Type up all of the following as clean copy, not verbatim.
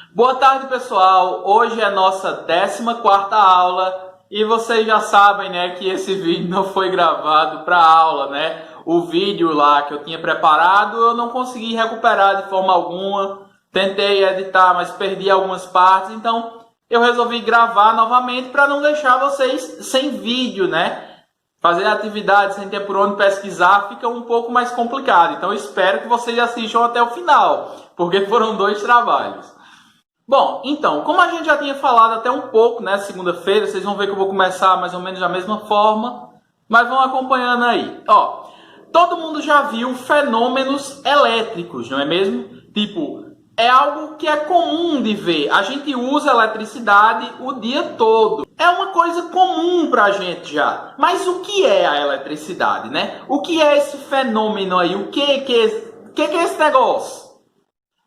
Boa tarde, pessoal. Hoje é a nossa 14ª aula e vocês já sabem, né, que esse vídeo não foi gravado para aula, né? O vídeo lá que eu tinha preparado eu não consegui recuperar de forma alguma. Tentei editar, mas perdi algumas partes, então eu resolvi gravar novamente para não deixar vocês sem vídeo, né? Fazer atividade sem ter por onde pesquisar fica um pouco mais complicado. Então eu espero que vocês assistam até o final, porque foram 2 trabalhos. Bom, então, como a gente já tinha falado até um pouco, né, segunda-feira, vocês vão ver que eu vou começar mais ou menos da mesma forma, mas vão acompanhando aí. Ó, todo mundo já viu fenômenos elétricos, não é mesmo? Tipo, é algo que é comum de ver. A gente usa eletricidade o dia todo. É uma coisa comum pra gente já. Mas o que é a eletricidade, né? O que é esse fenômeno aí? O que é esse negócio?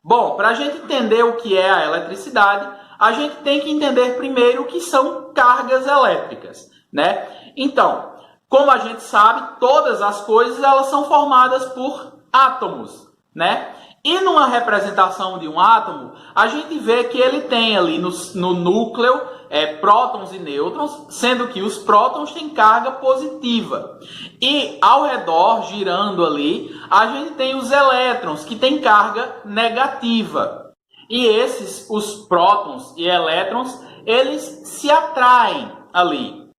Bom, para a gente entender o que é a eletricidade, a gente tem que entender primeiro o que são cargas elétricas, né? Então, como a gente sabe, todas as coisas elas são formadas por átomos, né? E numa representação de um átomo, a gente vê que ele tem ali no núcleo prótons e nêutrons, sendo que os prótons têm carga positiva. E ao redor, girando ali, a gente tem os elétrons, que têm carga negativa. E esses, os prótons e elétrons, eles se atraem ali.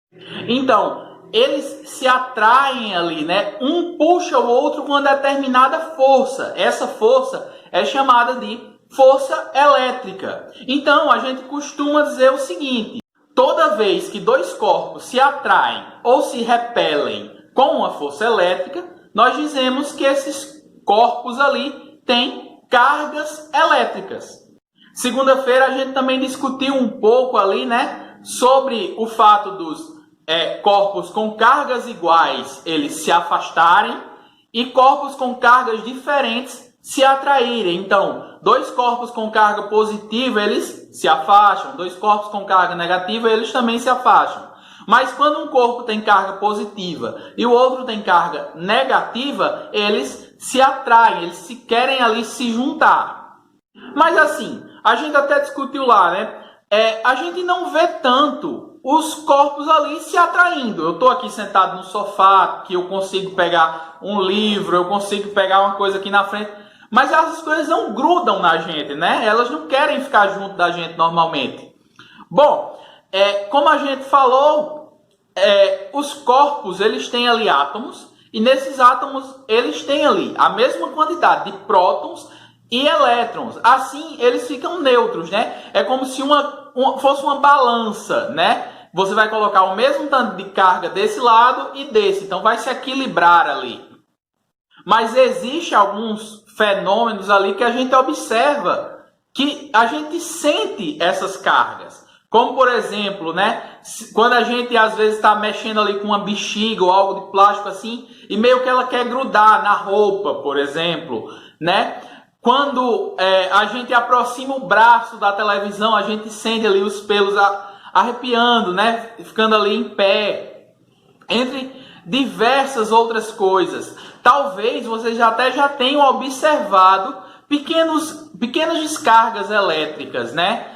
Então, eles se atraem ali, né? Um puxa o outro com uma determinada força. Essa força é chamada de força elétrica. Então, a gente costuma dizer o seguinte: toda vez que 2 corpos se atraem ou se repelem com uma força elétrica, nós dizemos que esses corpos ali têm cargas elétricas. Segunda-feira a gente também discutiu um pouco ali, né, sobre o fato dos corpos com cargas iguais eles se afastarem e corpos com cargas diferentes se atraírem. Então, 2 corpos com carga positiva eles se afastam, 2 corpos com carga negativa eles também se afastam. Mas quando um corpo tem carga positiva e o outro tem carga negativa, eles se atraem, eles se querem ali se juntar. Mas assim, a gente até discutiu lá, né? A gente não vê tanto os corpos ali se atraindo. Eu estou aqui sentado no sofá, que eu consigo pegar um livro, eu consigo pegar uma coisa aqui na frente, mas essas coisas não grudam na gente, né? Elas não querem ficar junto da gente normalmente. Bom, como a gente falou, os corpos eles têm ali átomos, e nesses átomos eles têm ali a mesma quantidade de prótons e elétrons. Assim, eles ficam neutros, né? É como se fosse uma balança, né? Você vai colocar o mesmo tanto de carga desse lado e desse. Então, vai se equilibrar ali. Mas existe alguns fenômenos ali que a gente observa, que a gente sente essas cargas. Como, por exemplo, né? Quando a gente, às vezes, está mexendo ali com uma bexiga ou algo de plástico assim, e meio que ela quer grudar na roupa, por exemplo, né? Quando a gente aproxima o braço da televisão, a gente sente ali os pelos arrepiando, né? Ficando ali em pé. Entre diversas outras coisas. Talvez vocês já tenham observado pequenas descargas elétricas, né?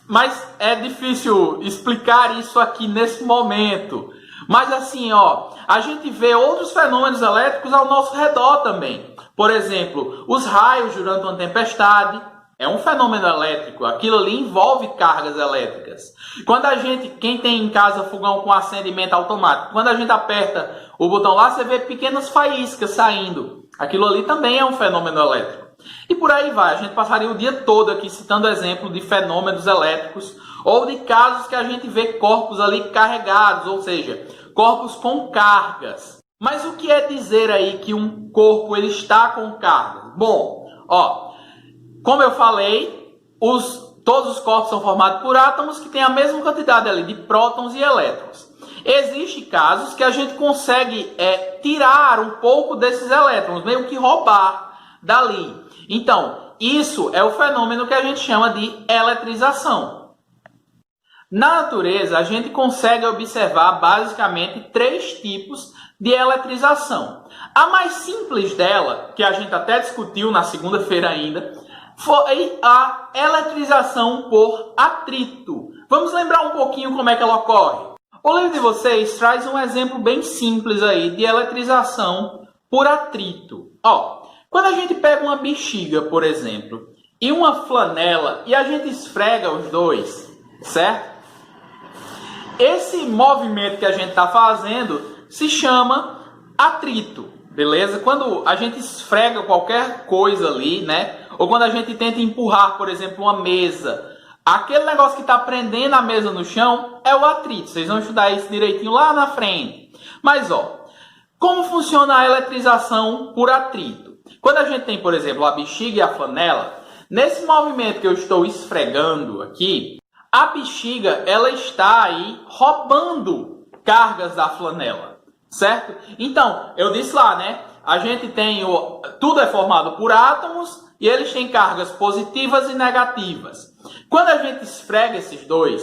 Mas é difícil explicar isso aqui nesse momento. Mas assim, ó, a gente vê outros fenômenos elétricos ao nosso redor também. Por exemplo, os raios durante uma tempestade é um fenômeno elétrico. Aquilo ali envolve cargas elétricas. Quem tem em casa fogão com acendimento automático, quando a gente aperta o botão lá, você vê pequenas faíscas saindo. Aquilo ali também é um fenômeno elétrico. E por aí vai. A gente passaria o dia todo aqui citando exemplos de fenômenos elétricos ou de casos que a gente vê corpos ali carregados, ou seja, corpos com cargas. Mas o que é dizer aí que um corpo ele está com carga? Bom, ó, como eu falei, todos os corpos são formados por átomos que têm a mesma quantidade ali de prótons e elétrons. Existem casos que a gente consegue tirar um pouco desses elétrons, meio que roubar dali. Então, isso é o fenômeno que a gente chama de eletrização. Na natureza, a gente consegue observar basicamente 3 tipos de eletrização. A mais simples dela, que a gente até discutiu na segunda-feira ainda, foi a eletrização por atrito. Vamos lembrar um pouquinho como é que ela ocorre. O livro de vocês traz um exemplo bem simples aí de eletrização por atrito. Ó, quando a gente pega uma bexiga, por exemplo, e uma flanela e a gente esfrega os dois, certo? Esse movimento que a gente está fazendo se chama atrito, beleza? Quando a gente esfrega qualquer coisa ali, né? Ou quando a gente tenta empurrar, por exemplo, uma mesa, aquele negócio que está prendendo a mesa no chão é o atrito. Vocês vão estudar isso direitinho lá na frente. Mas, ó, como funciona a eletrização por atrito? Quando a gente tem, por exemplo, a bexiga e a flanela, nesse movimento que eu estou esfregando aqui, a bexiga ela está aí roubando cargas da flanela, certo? Então, eu disse lá, né? A gente tem tudo é formado por átomos e eles têm cargas positivas e negativas. Quando a gente esfrega esses dois,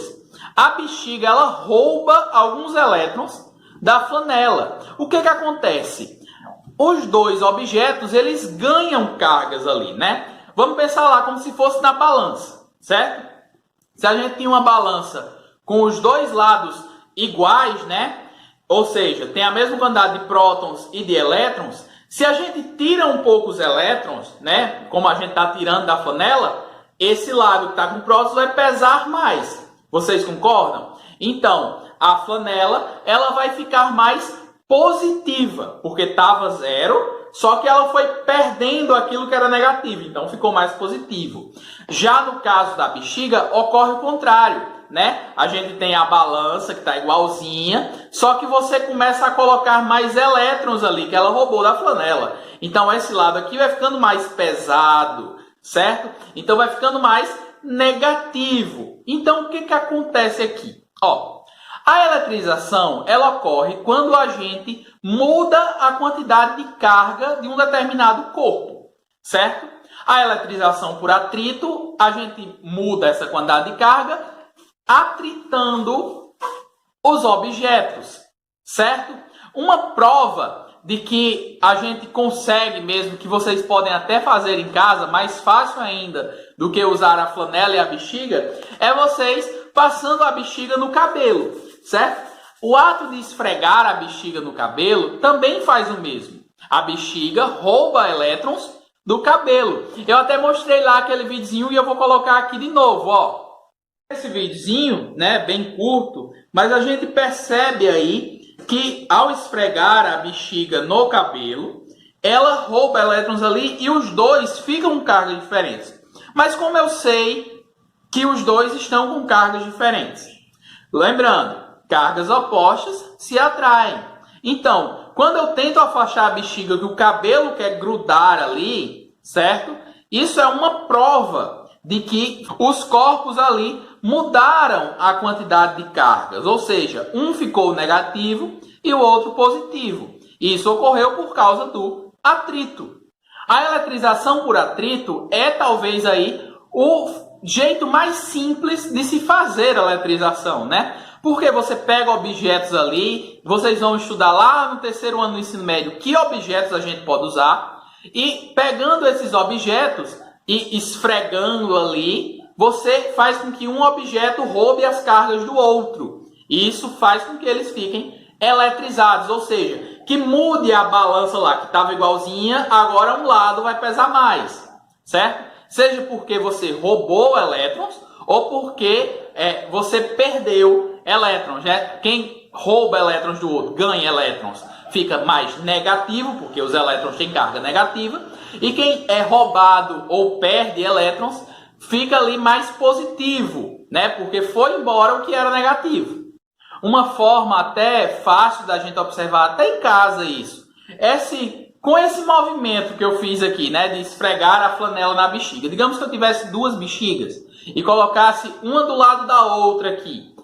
a bexiga ela rouba alguns elétrons da flanela. O que acontece? Os dois objetos eles ganham cargas ali, né? Vamos pensar lá como se fosse na balança, certo? Se a gente tinha uma balança com os dois lados iguais, né? Ou seja, tem a mesma quantidade de prótons e de elétrons. Se a gente tira um pouco os elétrons, né? Como a gente está tirando da flanela, esse lado que está com prótons vai pesar mais. Vocês concordam? Então, a flanela ela vai ficar mais positiva, porque estava zero, só que ela foi perdendo aquilo que era negativo, então ficou mais positivo. Já no caso da bexiga, ocorre o contrário, né? A gente tem a balança que está igualzinha, só que você começa a colocar mais elétrons ali, que ela roubou da flanela. Então esse lado aqui vai ficando mais pesado, certo? Então vai ficando mais negativo. Então o que acontece aqui? Ó, a eletrização ela ocorre quando a gente muda a quantidade de carga de um determinado corpo, certo? A eletrização por atrito, a gente muda essa quantidade de carga atritando os objetos, certo? Uma prova de que a gente consegue mesmo, que vocês podem até fazer em casa, mais fácil ainda do que usar a flanela e a bexiga, é vocês passando a bexiga no cabelo, certo? O ato de esfregar a bexiga no cabelo também faz o mesmo. A bexiga rouba elétrons do cabelo. Eu até mostrei lá aquele videozinho e eu vou colocar aqui de novo, ó. Esse videozinho, né, bem curto, mas a gente percebe aí que ao esfregar a bexiga no cabelo, ela rouba elétrons ali e os dois ficam com cargas diferentes. Mas como eu sei que os dois estão com cargas diferentes? Lembrando, cargas opostas se atraem. Então, quando eu tento afastar a bexiga que o cabelo quer grudar ali, certo? Isso é uma prova de que os corpos ali mudaram a quantidade de cargas. Ou seja, um ficou negativo e o outro positivo. Isso ocorreu por causa do atrito. A eletrização por atrito é talvez aí o jeito mais simples de se fazer a eletrização, né? Porque você pega objetos ali, vocês vão estudar lá no terceiro ano do ensino médio que objetos a gente pode usar, e pegando esses objetos e esfregando ali, você faz com que um objeto roube as cargas do outro. E isso faz com que eles fiquem eletrizados, ou seja, que mude a balança lá, que estava igualzinha, agora um lado vai pesar mais, certo? Seja porque você roubou elétrons ou porque você perdeu elétrons, né? Quem rouba elétrons do outro ganha elétrons, fica mais negativo, porque os elétrons têm carga negativa, e quem é roubado ou perde elétrons fica ali mais positivo, né? Porque foi embora o que era negativo. Uma forma até fácil da gente observar até em casa isso, com esse movimento que eu fiz aqui, né, de esfregar a flanela na bexiga. Digamos que eu tivesse duas bexigas e colocasse uma do lado da outra aqui.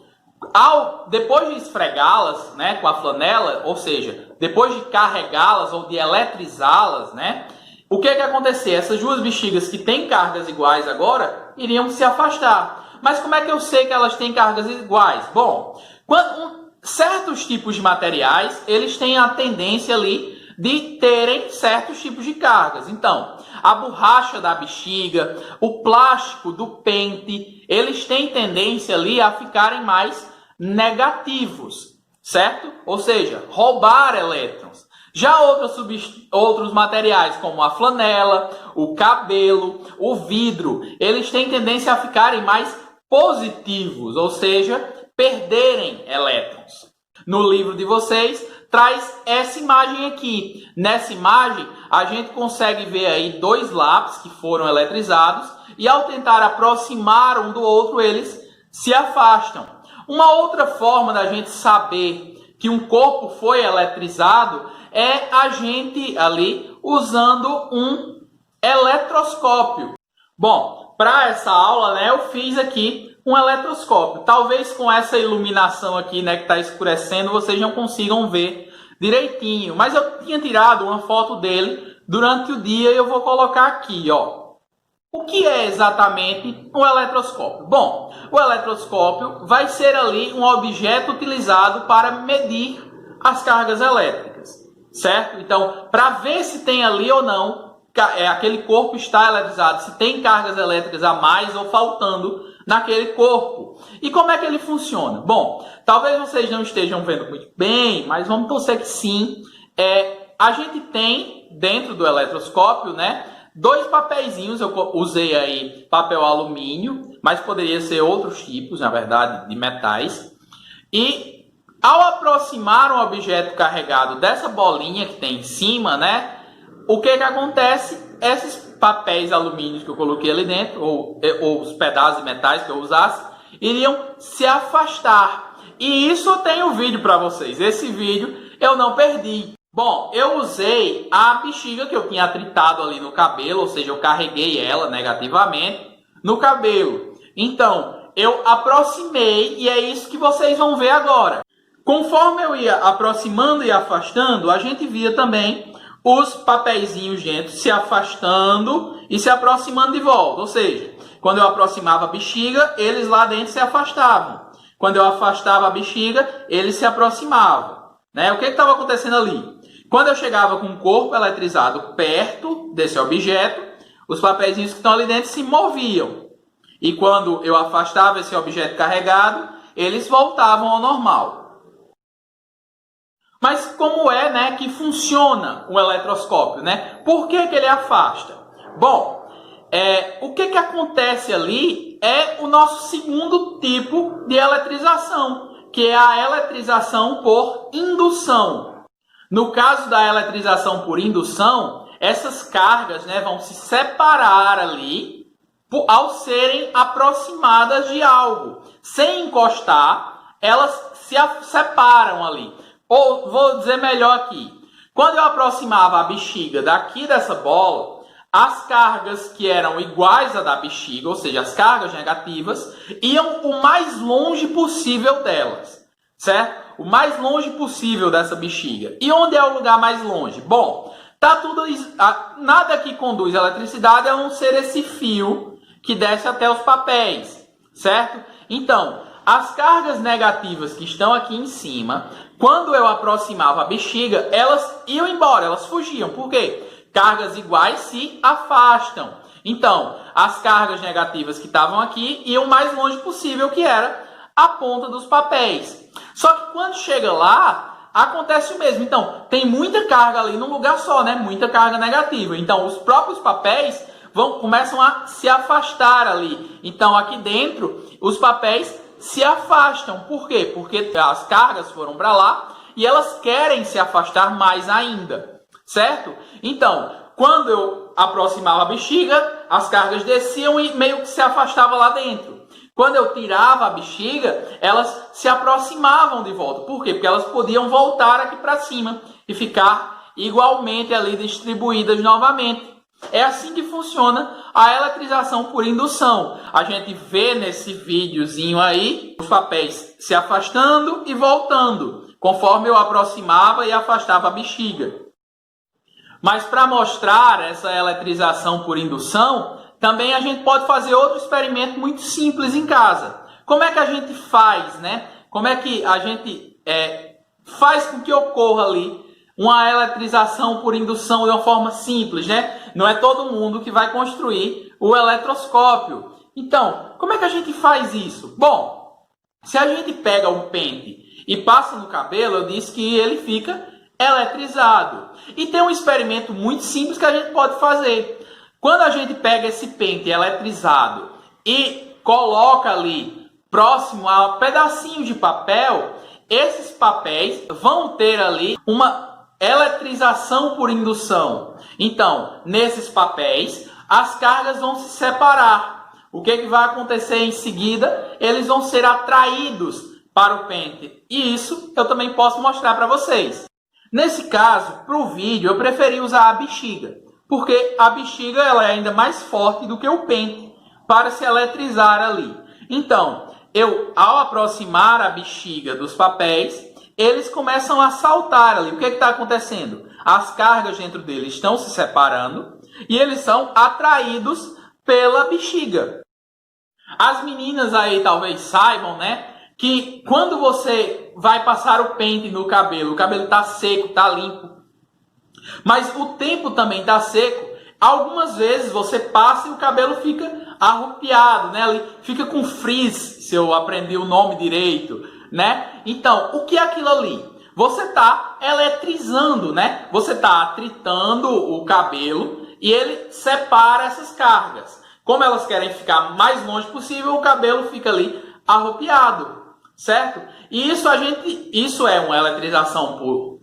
Depois de esfregá-las, né, com a flanela, ou seja, depois de carregá-las ou de eletrizá-las, né, o que ia acontecer? Essas duas bexigas que têm cargas iguais agora iriam se afastar. Mas como é que eu sei que elas têm cargas iguais? Bom, certos tipos de materiais, eles têm a tendência ali de terem certos tipos de cargas. Então, a borracha da bexiga, o plástico do pente, eles têm tendência ali a ficarem mais negativos, certo? Ou seja, roubar elétrons. Já outros materiais, como a flanela, o cabelo, o vidro, eles têm tendência a ficarem mais positivos, ou seja, perderem elétrons. No livro de vocês, traz essa imagem aqui. Nessa imagem, a gente consegue ver aí dois lápis que foram eletrizados e ao tentar aproximar um do outro, eles se afastam. Uma outra forma da gente saber que um corpo foi eletrizado é a gente ali usando um eletroscópio. Bom, para essa aula, né, eu fiz aqui um eletroscópio. Talvez com essa iluminação aqui, né, que está escurecendo, vocês não consigam ver direitinho. Mas eu tinha tirado uma foto dele durante o dia e eu vou colocar aqui, ó. O que é exatamente um eletroscópio? Bom, o eletroscópio vai ser ali um objeto utilizado para medir as cargas elétricas, certo? Então, para ver se tem ali ou não, aquele corpo está eletrizado, se tem cargas elétricas a mais ou faltando naquele corpo. E como é que ele funciona? Bom, talvez vocês não estejam vendo muito bem, mas vamos torcer que sim. A gente tem dentro do eletroscópio, né, dois papeizinhos. Eu usei aí papel alumínio, mas poderia ser outros tipos, na verdade, de metais. E ao aproximar um objeto carregado dessa bolinha que tem em cima, né, o que acontece? Esses papéis alumínios que eu coloquei ali dentro, ou os pedaços de metais que eu usasse, iriam se afastar. E isso eu tenho vídeo para vocês. Esse vídeo eu não perdi. Bom, eu usei a bexiga que eu tinha atritado ali no cabelo, ou seja, eu carreguei ela negativamente no cabelo. Então, eu aproximei e é isso que vocês vão ver agora. Conforme eu ia aproximando e afastando, a gente via também os papeizinhos dentro se afastando e se aproximando de volta. Ou seja, quando eu aproximava a bexiga, eles lá dentro se afastavam. Quando eu afastava a bexiga, eles se aproximavam. Né? O que estava acontecendo ali? Quando eu chegava com o corpo eletrizado perto desse objeto, os papeizinhos que estão ali dentro se moviam. E quando eu afastava esse objeto carregado, eles voltavam ao normal. Mas como é, né, que funciona o eletroscópio? Né? Por que ele afasta? Bom, o que acontece ali é o nosso segundo tipo de eletrização, que é a eletrização por indução. No caso da eletrização por indução, essas cargas, né, vão se separar ali ao serem aproximadas de algo. Sem encostar, elas se separam ali. Ou vou dizer melhor aqui. Quando eu aproximava a bexiga daqui dessa bola, as cargas que eram iguais à da bexiga, ou seja, as cargas negativas, iam o mais longe possível delas, certo? O mais longe possível dessa bexiga. E onde é o lugar mais longe? Bom, nada que conduz a eletricidade a não ser esse fio que desce até os papéis, certo? Então, as cargas negativas que estão aqui em cima, quando eu aproximava a bexiga, elas iam embora, elas fugiam. Por quê? Cargas iguais se afastam. Então, as cargas negativas que estavam aqui iam o mais longe possível, que era a ponta dos papéis. Só que quando chega lá, acontece o mesmo. Então, tem muita carga ali num lugar só, né? Muita carga negativa. Então, os próprios papéis começam a se afastar ali. Então, aqui dentro, os papéis se afastam. Por quê? Porque as cargas foram para lá e elas querem se afastar mais ainda, certo? Então, quando eu aproximava a bexiga, as cargas desciam e meio que se afastavam lá dentro. Quando eu tirava a bexiga, elas se aproximavam de volta. Por quê? Porque elas podiam voltar aqui para cima e ficar igualmente ali distribuídas novamente. É assim que funciona a eletrização por indução. A gente vê nesse videozinho aí os papéis se afastando e voltando, conforme eu aproximava e afastava a bexiga. Mas para mostrar essa eletrização por indução, também a gente pode fazer outro experimento muito simples em casa. Como é que a gente faz, né? Como é que a gente faz com que ocorra ali uma eletrização por indução de uma forma simples, né? Não é todo mundo que vai construir o eletroscópio. Então, como é que a gente faz isso? Bom, se a gente pega um pente e passa no cabelo, eu disse que ele fica eletrizado. E tem um experimento muito simples que a gente pode fazer. Quando a gente pega esse pente eletrizado e coloca ali próximo a um pedacinho de papel, esses papéis vão ter ali uma eletrização por indução. Então, nesses papéis, as cargas vão se separar. O que vai acontecer em seguida? Eles vão ser atraídos para o pente. E isso eu também posso mostrar para vocês. Nesse caso, para o vídeo, eu preferi usar a bexiga, porque a bexiga ela é ainda mais forte do que o pente para se eletrizar ali. Então, ao aproximar a bexiga dos papéis, eles começam a saltar ali. O que está acontecendo? As cargas dentro deles estão se separando e eles são atraídos pela bexiga. As meninas aí talvez saibam, né, que quando você vai passar o pente no cabelo, o cabelo está seco, está limpo, mas o tempo também está seco, algumas vezes você passa e o cabelo fica arrupiado, né? Ali fica com frizz, se eu aprendi o nome direito, né? Então, o que é aquilo ali? Você está eletrizando, né? Você está atritando o cabelo e ele separa essas cargas. Como elas querem ficar mais longe possível, o cabelo fica ali arrupiado, certo? E isso é uma eletrização por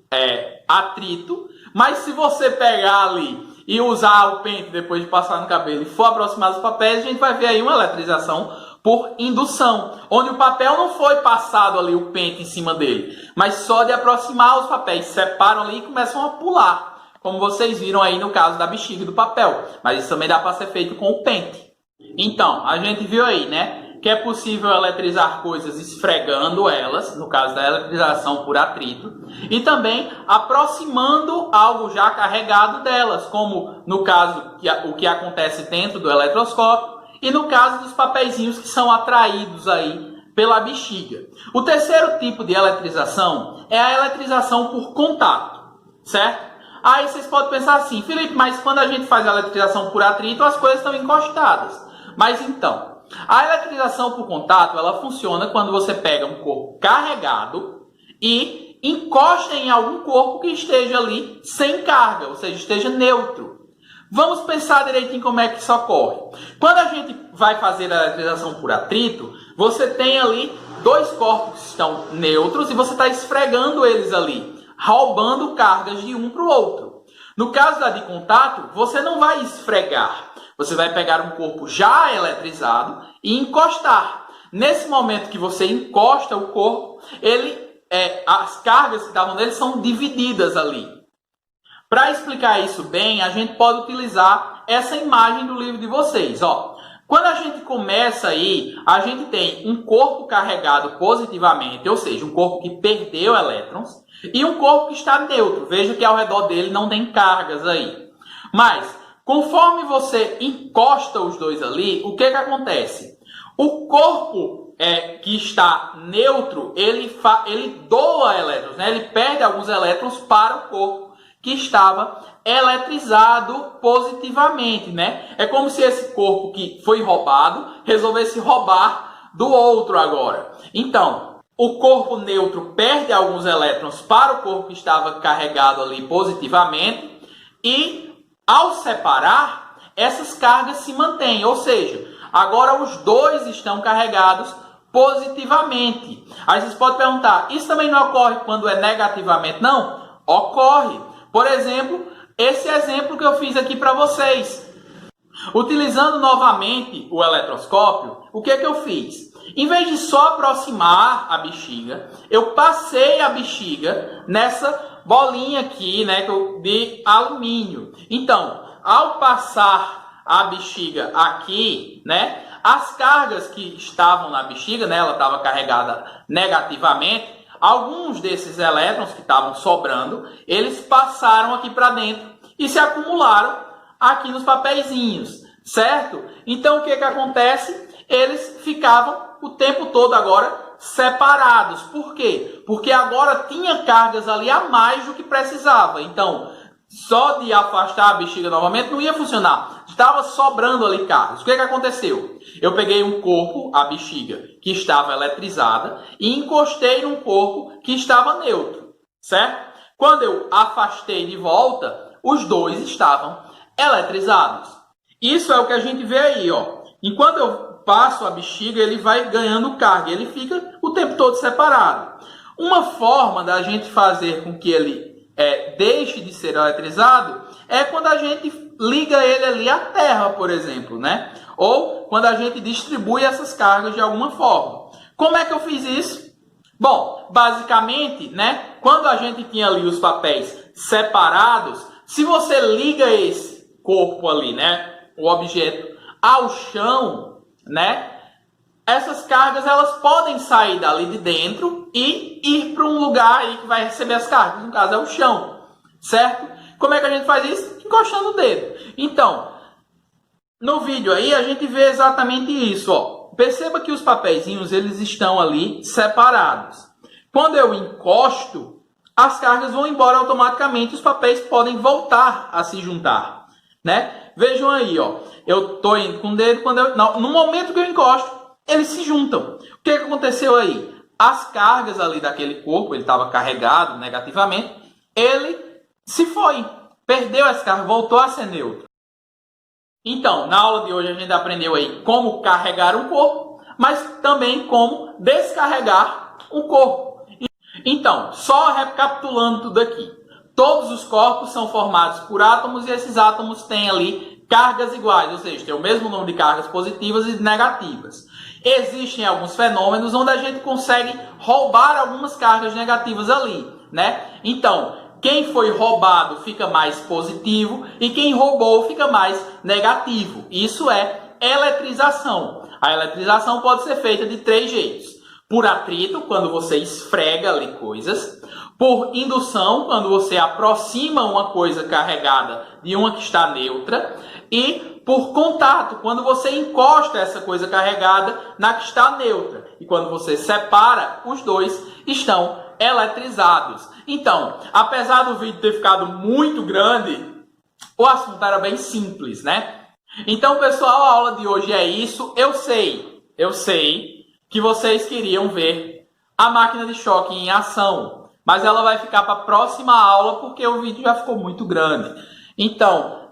atrito, mas se você pegar ali e usar o pente depois de passar no cabelo e for aproximar dos papéis, a gente vai ver aí uma eletrização por indução, onde o papel não foi passado ali o pente em cima dele, mas só de aproximar os papéis, separam ali e começam a pular, como vocês viram aí no caso da bexiga do papel, mas isso também dá para ser feito com o pente. Então, a gente viu aí, né, que é possível eletrizar coisas esfregando elas, no caso da eletrização por atrito, e também aproximando algo já carregado delas, como no caso o que acontece dentro do eletroscópio, e no caso dos papeizinhos que são atraídos aí pela bexiga. O terceiro tipo de eletrização é a eletrização por contato, certo? Aí vocês podem pensar assim, Felipe, mas quando a gente faz a eletrização por atrito, as coisas estão encostadas. Mas então, a eletrização por contato, ela funciona quando você pega um corpo carregado e encosta em algum corpo que esteja ali sem carga, ou seja, esteja neutro. Vamos pensar direitinho como é que isso ocorre. Quando a gente vai fazer a eletrização por atrito, você tem ali dois corpos que estão neutros e você está esfregando eles ali, roubando cargas de um para o outro. No caso da de contato, você não vai esfregar. Você vai pegar um corpo já eletrizado e encostar. Nesse momento que você encosta o corpo, as cargas que estavam nele são divididas ali. Para explicar isso bem, a gente pode utilizar essa imagem do livro de vocês. Ó. Quando a gente começa aí, a gente tem um corpo carregado positivamente, ou seja, um corpo que perdeu elétrons, e um corpo que está neutro. Veja que ao redor dele não tem cargas aí. Mas, conforme você encosta os dois ali, o que acontece? O corpo que está neutro, ele doa elétrons, né? Ele perde alguns elétrons para o corpo que estava eletrizado positivamente, né? É como se esse corpo que foi roubado resolvesse roubar do outro agora. Então, o corpo neutro perde alguns elétrons para o corpo que estava carregado ali positivamente e, ao separar, essas cargas se mantêm, ou seja, agora os dois estão carregados positivamente. Aí vocês podem perguntar, isso também não ocorre quando é negativamente? Não, ocorre. Por exemplo, esse exemplo que eu fiz aqui para vocês. Utilizando novamente o eletroscópio, o que eu fiz? Em vez de só aproximar a bexiga, eu passei a bexiga nessa bolinha aqui, né, de alumínio. Então, ao passar a bexiga aqui, né, as cargas que estavam na bexiga, né, ela estava carregada negativamente, alguns desses elétrons que estavam sobrando, eles passaram aqui para dentro e se acumularam aqui nos papeizinhos, certo? Então, o que acontece? Eles ficavam o tempo todo agora separados. Por quê? Porque agora tinha cargas ali a mais do que precisava. Então, só de afastar a bexiga novamente não ia funcionar. Estava sobrando ali cargas. O que aconteceu? Eu peguei um corpo, a bexiga, que estava eletrizada e encostei num corpo que estava neutro, certo? Quando eu afastei de volta, os dois estavam eletrizados. Isso é o que a gente vê aí, ó. Enquanto eu passo a bexiga, ele vai ganhando carga, ele fica o tempo todo separado. Uma forma da gente fazer com que ele deixe de ser eletrizado é quando a gente liga ele ali à terra, por exemplo, né? Ou quando a gente distribui essas cargas de alguma forma. Como é que eu fiz isso? Bom, basicamente, né, quando a gente tinha ali os papéis separados, se você liga esse corpo ali, né, o objeto ao chão, né, essas cargas elas podem sair dali de dentro e ir para um lugar aí que vai receber as cargas, no caso é o chão, certo? Como é que a gente faz isso? Encostando o dedo. Então, no vídeo aí a gente vê exatamente isso, ó. Perceba que os papeizinhos eles estão ali separados. Quando eu encosto, as cargas vão embora automaticamente, os papéis podem voltar a se juntar, né? Vejam aí, ó. Eu tô indo com o dedo, no momento que eu encosto, eles se juntam. O que aconteceu aí? As cargas ali daquele corpo, ele estava carregado negativamente, ele se foi, perdeu essa carga, voltou a ser neutro. Então, na aula de hoje a gente aprendeu aí como carregar um corpo, mas também como descarregar um corpo. Então, só recapitulando tudo aqui. Todos os corpos são formados por átomos e esses átomos têm ali cargas iguais, ou seja, tem o mesmo número de cargas positivas e negativas. Existem alguns fenômenos onde a gente consegue roubar algumas cargas negativas ali, né? Então, quem foi roubado fica mais positivo e quem roubou fica mais negativo. Isso é eletrização. A eletrização pode ser feita de 3 jeitos. Por atrito, quando você esfrega ali coisas. Por indução, quando você aproxima uma coisa carregada de uma que está neutra. E por contato, quando você encosta essa coisa carregada na que está neutra. E quando você separa, os dois estão eletrizados. Então, apesar do vídeo ter ficado muito grande, o assunto era bem simples, né? Então, pessoal, a aula de hoje é isso. Eu sei que vocês queriam ver a máquina de choque em ação, mas ela vai ficar para a próxima aula porque o vídeo já ficou muito grande. Então,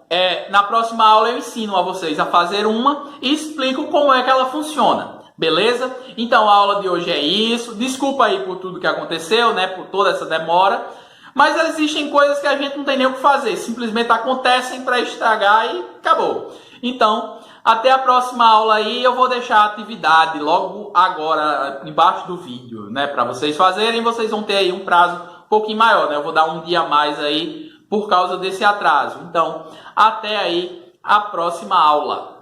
na próxima aula eu ensino a vocês a fazer uma e explico como é que ela funciona. Beleza? Então a aula de hoje é isso. Desculpa aí por tudo que aconteceu, né? Por toda essa demora. Mas existem coisas que a gente não tem nem o que fazer. Simplesmente acontecem para estragar e acabou. Então, até a próxima aula aí. Eu vou deixar a atividade logo agora embaixo do vídeo, né? Para vocês fazerem. Vocês vão ter aí um prazo um pouquinho maior, né? Eu vou dar um dia a mais aí por causa desse atraso. Então, até aí a próxima aula.